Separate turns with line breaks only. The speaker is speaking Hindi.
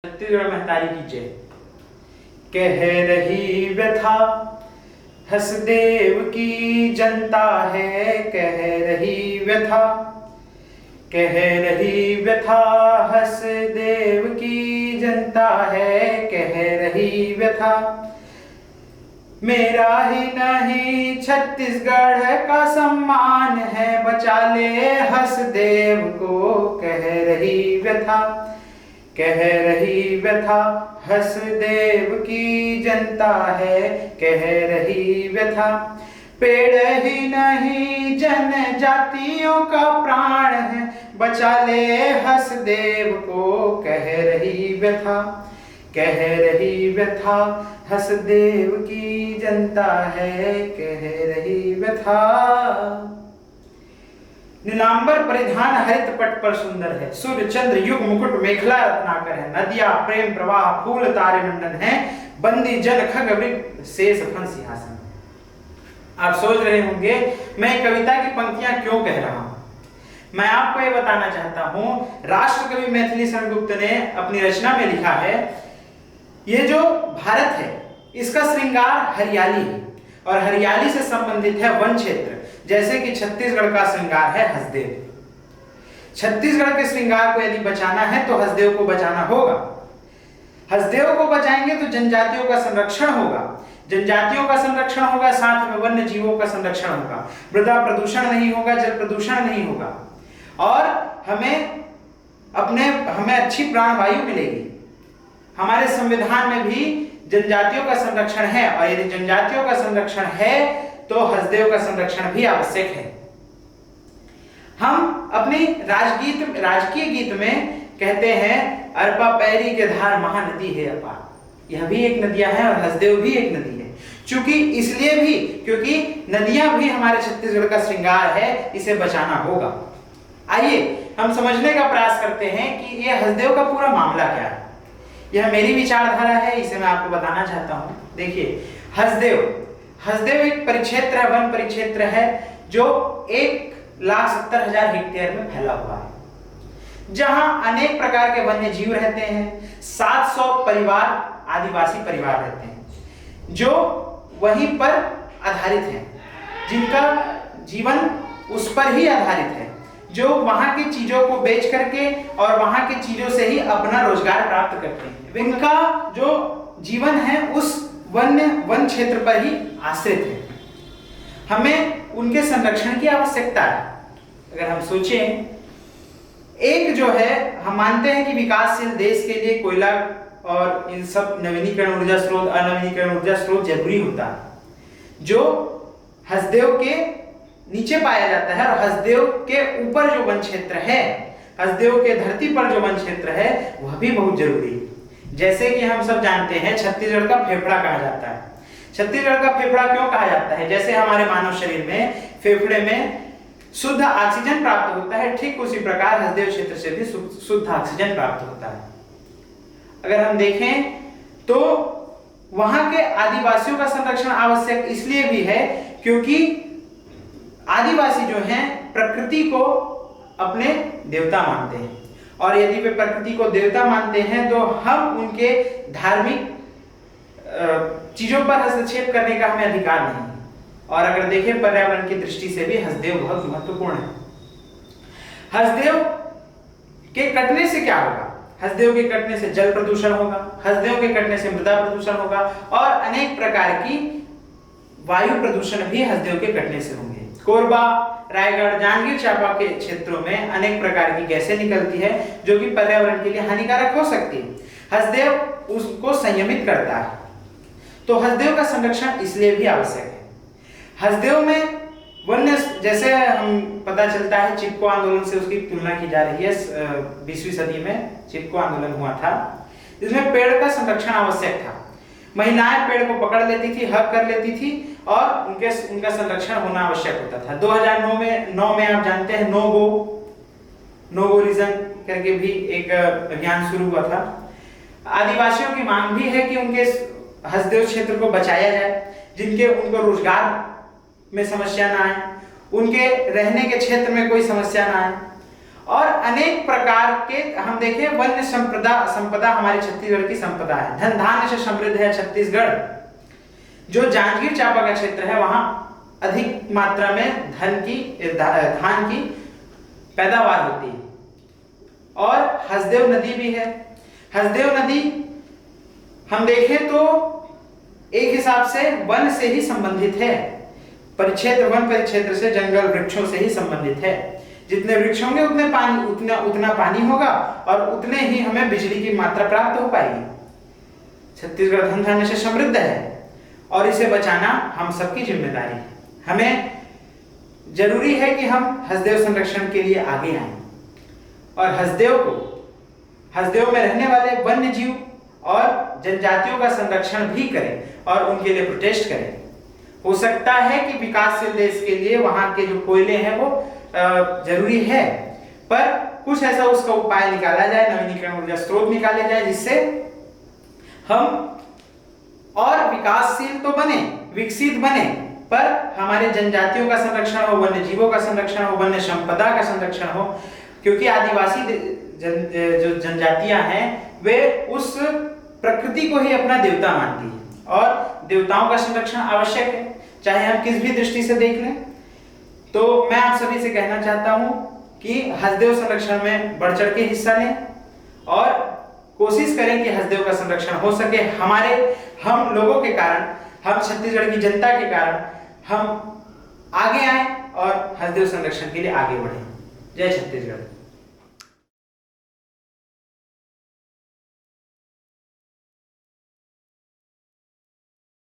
छत्तीसगढ़ महतारी की जय। कह रही व्यथा हसदेव की जनता है, कह रही व्यथा, कह रही व्यथा हसदेव की जनता है, कह रही व्यथा। मेरा ही नहीं छत्तीसगढ़ का सम्मान है, बचा ले हसदेव को, कह रही व्यथा, कह रही व्यथा हसदेव की जनता है, कह रही व्यथा। पेड़ ही नहीं जनजातियों का प्राण है, बचा ले हसदेव को, कह रही व्यथा, कह रही व्यथा हसदेव की जनता है, कह रही व्यथा। नीलांबर परिधान हरित पट पर सुंदर है, सूर्य चंद्र युग मुकुट मेखला रत्नाकर है, नदियां प्रेम प्रवाह फूल तारे मंडन है, बंदी जन खग वृक्ष शेष फन सिंहासन। आप सोच रहे होंगे मैं कविता की पंक्तियां क्यों कह रहा हूं। मैं आपको ये बताना चाहता हूं, राष्ट्र कवि मैथिली शरण गुप्त ने अपनी रचना में लिखा है, ये जो भारत है इसका श्रृंगार हरियाली है और हरियाली से संबंधित है वन क्षेत्र। जैसे कि छत्तीसगढ़ का श्रृंगार है हसदेव। छत्तीसगढ़ के श्रृंगार को यदि बचाना है तो हसदेव को बचाना होगा। हसदेव को बचाएंगे तो जनजातियों का संरक्षण होगा, जनजातियों का संरक्षण होगा, साथ में वन्य जीवों का संरक्षण होगा, मृदा प्रदूषण नहीं होगा, जल प्रदूषण नहीं होगा और हमें अच्छी प्राणवायु मिलेगी। हमारे संविधान में भी जनजातियों का संरक्षण है और यदि जनजातियों का संरक्षण है तो हसदेव का संरक्षण भी आवश्यक है। हम अपनी राजकीय गीत में कहते हैं, अरपा पैरी के धार महानदी है अपार। यह भी एक नदियां है और हसदेव भी एक नदी है। चूंकि इसलिए भी क्योंकि नदियां भी हमारे छत्तीसगढ़ का श्रृंगार है, इसे बचाना होगा। आइए हम समझने का प्रयास करते हैं कि यह हसदेव का पूरा मामला क्या है। यह मेरी विचारधारा है, इसे मैं आपको बताना चाहता हूं। देखिए, हसदेव एक परिक्षेत्र है, वन परिक्षेत्र है जो 1,70,000 हेक्टेयर में फैला हुआ है, जहां अनेक प्रकार के वन्य जीव रहते हैं। 700 परिवार, आदिवासी परिवार रहते हैं जो वहीं पर आधारित हैं, जिनका जीवन उस पर ही आधारित है, जो वहां की चीजों को बेच करके और वहां की चीजों से ही अपना रोजगार प्राप्त करते हैं। इनका जो जीवन है उस वन क्षेत्र पर ही आश्रित है। हमें उनके संरक्षण की आवश्यकता है। अगर हम सोचें, एक जो है, हम मानते हैं कि विकासशील देश के लिए कोयला और इन सब नवीनीकरण ऊर्जा स्रोत, अनवीनीकरण ऊर्जा स्रोत जरूरी होता है, जो हसदेव के नीचे पाया जाता है और हसदेव के ऊपर जो वन क्षेत्र है, हसदेव के धरती पर जो वन क्षेत्र है, वह भी बहुत जरूरी है। जैसे कि हम सब जानते हैं, छत्तीसगढ़ का फेफड़ा कहा जाता है। छत्तीसगढ़ का फेफड़ा क्यों कहा जाता है? जैसे हमारे मानव शरीर में फेफड़े में शुद्ध ऑक्सीजन प्राप्त होता है, ठीक उसी प्रकार हसदेव क्षेत्र से भी शुद्ध ऑक्सीजन प्राप्त होता है। अगर हम देखें तो वहां के आदिवासियों का संरक्षण आवश्यक इसलिए भी है क्योंकि आदिवासी जो हैं प्रकृति को अपने देवता मानते हैं और यदि वे प्रकृति को देवता मानते हैं तो हम उनके धार्मिक चीजों पर हस्तक्षेप करने का हमें अधिकार नहीं। और अगर देखें पर्यावरण की दृष्टि से भी हसदेव बहुत महत्वपूर्ण है। हसदेव के कटने से क्या होगा? हसदेव के कटने से जल प्रदूषण होगा, हसदेव के कटने से मृदा प्रदूषण होगा और अनेक प्रकार की वायु प्रदूषण भी हसदेव के कटने से होंगे। कोरबा, रायगढ़, जांजगीर चांपा के क्षेत्रों में अनेक प्रकार की गैसें निकलती है जो कि पर्यावरण के लिए हानिकारक हो सकती है। हसदेव उसको संयमित करता है, तो हसदेव का संरक्षण इसलिए भी आवश्यक है। हसदेव में वन्य, जैसे हम पता चलता है चिपको आंदोलन से उसकी तुलना की जा रही है। 20वीं सदी में चिपको आंदोलन हुआ था, जिसमें पेड़ का संरक्षण आवश्यक था। महिलाएं पेड़ को पकड़ लेती थी, हक कर लेती थी और उनका संरक्षण होना आवश्यक होता था। 2009 में आप जानते हैं नो गो रीजन करके भी एक अभियान शुरू हुआ था। आदिवासियों की मांग भी है कि उनके हसदेव क्षेत्र को बचाया जाए, जिनके उनको रोजगार में समस्या ना आए, उनके रहने के क्षेत्र में कोई समस्या ना आए और अनेक प्रकार के हम देखें वन्य संपदा हमारी छत्तीसगढ़ की संपदा है। धन धान्य से समृद्ध है छत्तीसगढ़। जो जांजगीर चांपा का क्षेत्र है वहां अधिक मात्रा में धान की पैदावार होती है। और हसदेव नदी भी है। हसदेव नदी हम देखें तो एक हिसाब से वन से ही संबंधित है। वन परिक्षेत्र से, जंगल वृक्षों से ही संबंधित है। जितने वृक्ष होंगे उतना पानी होगा और उतने ही हमें बिजली की मात्रा प्राप्त हो पाएगी। छत्तीसगढ़ धन धान्य से समृद्ध है और इसे बचाना हम सबकी जिम्मेदारी है। हमें जरूरी है कि हम हसदेव संरक्षण के लिए आगे आएं और हसदेव में रहने वाले वन्य जीव और जनजातियों का संरक्षण भी करें और उनके लिए प्रोटेस्ट करें। हो सकता है कि विकासशील देश के लिए वहां के जो कोयले हैं वो जरूरी है, पर कुछ ऐसा उसका उपाय निकाला जाए, नवीनीकरण ऊर्जा स्रोत निकाले जाए जिससे हम और विकासशील तो बने, विकसित बने, पर हमारे जनजातियों का संरक्षण हो, वन्य जीवों का संरक्षण हो, वन्य संपदा का संरक्षण हो। क्योंकि आदिवासी जो जनजातियां हैं वे उस प्रकृति को ही अपना देवता मानती है और देवताओं का संरक्षण आवश्यक है, चाहे हम किस भी दृष्टि से देख लें। तो मैं आप सभी से कहना चाहता हूं कि हसदेव संरक्षण में बढ़ चढ़ के हिस्सा लें और कोशिश करें कि हसदेव का संरक्षण हो सके। हम लोगों के कारण, हम छत्तीसगढ़ की जनता के कारण हम आगे आए और हसदेव संरक्षण के लिए आगे बढ़े। जय छत्तीसगढ़।